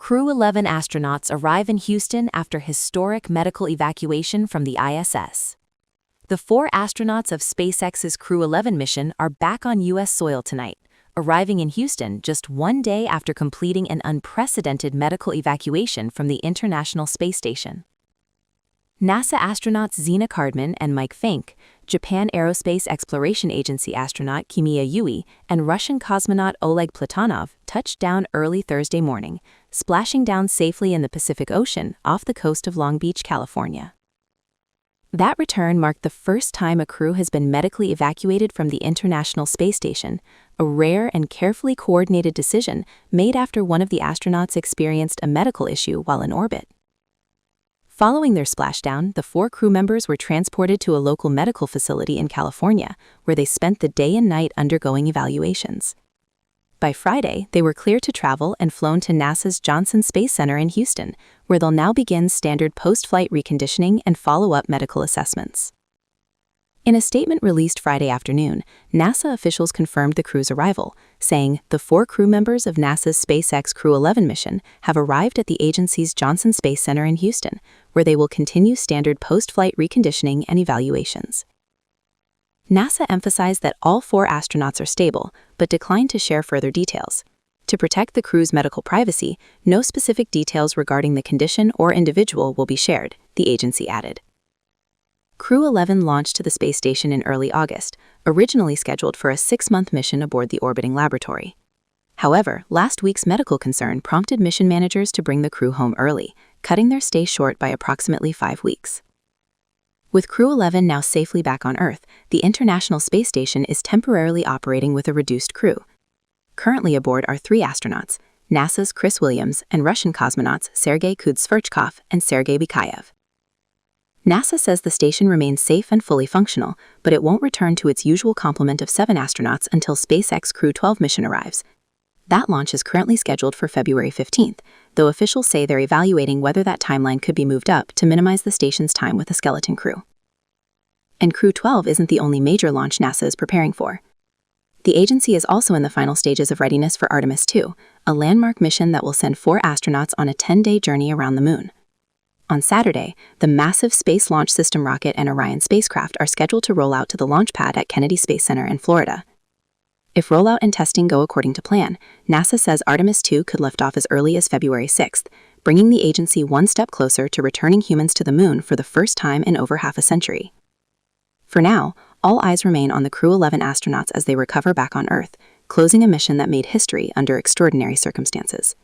Crew 11 astronauts arrive in Houston after historic medical evacuation from the ISS. The 4 astronauts of SpaceX's Crew 11 mission are back on U.S. soil tonight, arriving in Houston just one day after completing an unprecedented medical evacuation from the International Space Station. NASA astronauts Zena Cardman and Mike Fink, Japan Aerospace Exploration Agency astronaut Kimiya Yui, and Russian cosmonaut Oleg Platonov touched down early Thursday morning, splashing down safely in the Pacific Ocean off the coast of Long Beach, California. That return marked the first time a crew has been medically evacuated from the International Space Station, a rare and carefully coordinated decision made after one of the astronauts experienced a medical issue while in orbit. Following their splashdown, the 4 crew members were transported to a local medical facility in California, where they spent the day and night undergoing evaluations. By Friday, they were cleared to travel and flown to NASA's Johnson Space Center in Houston, where they'll now begin standard post-flight reconditioning and follow-up medical assessments. In a statement released Friday afternoon, NASA officials confirmed the crew's arrival, saying the 4 crew members of NASA's SpaceX Crew 11 mission have arrived at the agency's Johnson Space Center in Houston, where they will continue standard post-flight reconditioning and evaluations. NASA emphasized that all 4 astronauts are stable, but declined to share further details. To protect the crew's medical privacy, no specific details regarding the condition or individual will be shared, the agency added. Crew 11 launched to the space station in early August, originally scheduled for a 6-month mission aboard the orbiting laboratory. However, last week's medical concern prompted mission managers to bring the crew home early, cutting their stay short by approximately 5 weeks. With Crew 11 now safely back on Earth, the International Space Station is temporarily operating with a reduced crew. Currently aboard are 3 astronauts, NASA's Chris Williams and Russian cosmonauts Sergei Kuzsverchkov and Sergei Bikayev. NASA says the station remains safe and fully functional, but it won't return to its usual complement of 7 astronauts until SpaceX Crew 12 mission arrives. That launch is currently scheduled for February 15th, though officials say they're evaluating whether that timeline could be moved up to minimize the station's time with a skeleton crew. And Crew 12 isn't the only major launch NASA is preparing for. The agency is also in the final stages of readiness for Artemis II, a landmark mission that will send 4 astronauts on a 10-day journey around the moon. On Saturday, the massive Space Launch System rocket and Orion spacecraft are scheduled to roll out to the launch pad at Kennedy Space Center in Florida. If rollout and testing go according to plan, NASA says Artemis II could lift off as early as February 6th, bringing the agency one step closer to returning humans to the moon for the first time in over half a century. For now, all eyes remain on the Crew 11 astronauts as they recover back on Earth, closing a mission that made history under extraordinary circumstances.